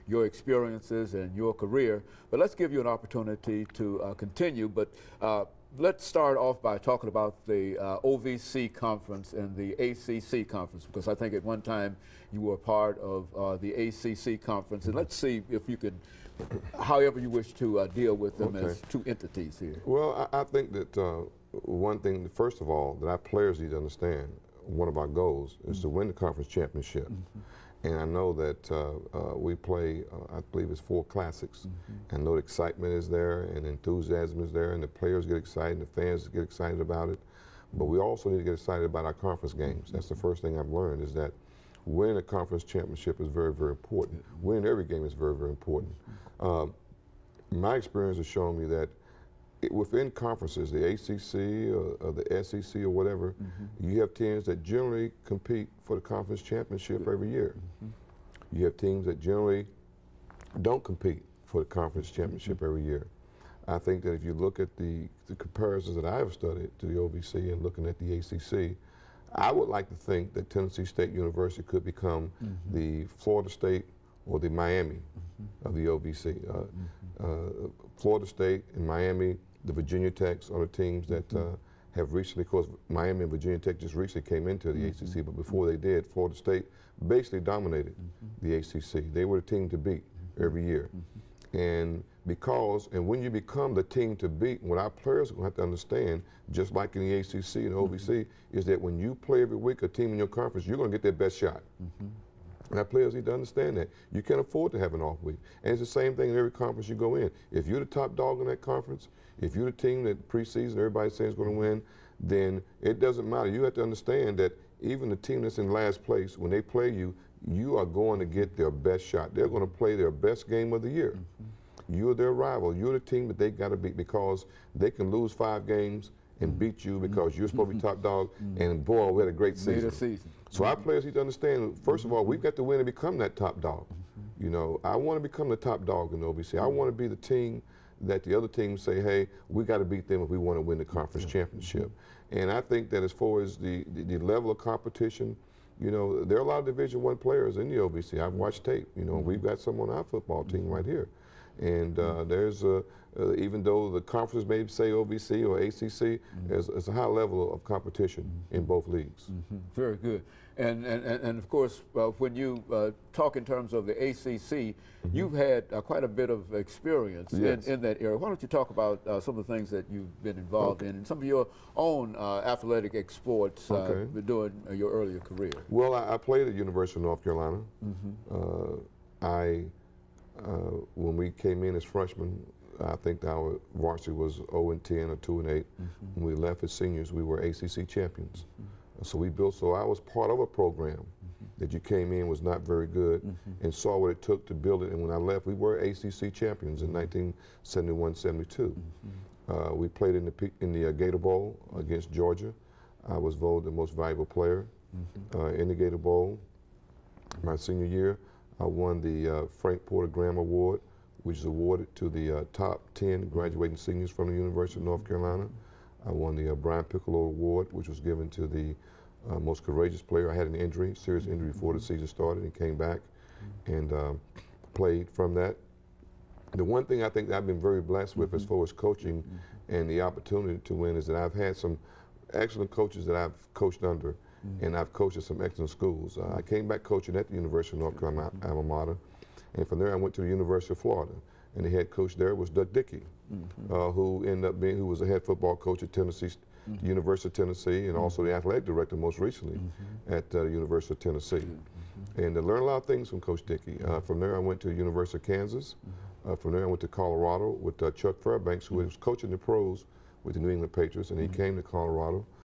your experiences and your career. But let's give you an opportunity to continue. But let's start off by talking about the OVC conference and the ACC conference, because I think at one time you were a part of the ACC conference. And let's see if you could, however you wish to deal with them as two entities here. Well, I think that one thing, first of all, that our players need to understand, one of our goals is to win the conference championship. And I know that we play, I believe it's 4 classics. I know the excitement is there and enthusiasm is there and the players get excited and the fans get excited about it. But we also need to get excited about our conference games. That's the first thing I've learned, is that winning a conference championship is very, very important. Winning every game is very, very important. My experience has shown me that within conferences, the ACC or the SEC or whatever, you have teams that generally compete for the conference championship every year. You have teams that generally don't compete for the conference championship every year. I think that if you look at the comparisons that I have studied to the OVC and looking at the ACC, I would like to think that Tennessee State University could become the Florida State or the Miami of the OVC. Florida State and Miami, the Virginia Techs are the teams that have recently, of course, Miami and Virginia Tech just recently came into the ACC, but before they did, Florida State basically dominated the ACC. They were the team to beat every year. And when you become the team to beat, what our players are going to have to understand, just like in the ACC and OVC, is that when you play every week a team in your conference, you're going to get their best shot. And our players need to understand that. You can't afford to have an off week. And it's the same thing in every conference you go in. If you're the top dog in that conference, if you're the team that preseason everybody's saying is going to win, then it doesn't matter. You have to understand that even the team that's in last place, when they play you, you are going to get their best shot. They're going to play their best game of the year. You're their rival. You're the team that they got to beat, because they can lose 5 games and beat you because you're supposed to be top dog, and boy, we had a great season. So our players need to understand, first of all, we've got to win and become that top dog. You know, I want to become the top dog in the OVC. I want to be the team that the other teams say, hey, we got to beat them if we want to win the conference championship. And I think that as far as the level of competition, you know, there are a lot of Division I players in the OVC. I've watched tape. You know, we've got some on our football team right here. And there's even though the conference may say OVC or ACC, there's a high level of competition in both leagues. Very good. And of course, when you talk in terms of the ACC, you've had quite a bit of experience in that area. Why don't you talk about some of the things that you've been involved in and some of your own athletic exploits during your earlier career? Well, I played at University of North Carolina. When we came in as freshmen, I think our varsity was 0-10 or 2-8. When we left as seniors, we were ACC champions. So I was part of a program that you came in was not very good and saw what it took to build it. And when I left, we were ACC champions in 1971-72. We played in the Gator Bowl against Georgia. I was voted the most valuable player in the Gator Bowl. My senior year, I won the Frank Porter Graham Award, which is awarded to the top 10 graduating seniors from the University of North Carolina. I won the Brian Piccolo Award, which was given to the most courageous player. I had an injury, serious injury before the season started, and came back and played from that. The one thing I think that I've been very blessed with as far as coaching and the opportunity to win is that I've had some excellent coaches that I've coached under. And I've coached at some excellent schools. I came back coaching at the University of North Carolina, alma mater, and from there I went to the University of Florida. And the head coach there was Doug Dickey, who was a head football coach at Tennessee, University of Tennessee, and also the athletic director most recently at the University of Tennessee. And I learned a lot of things from Coach Dickey. From there I went to the University of Kansas. From there I went to Colorado with Chuck Fairbanks, who was coaching the pros with the New England Patriots, and he came to Colorado.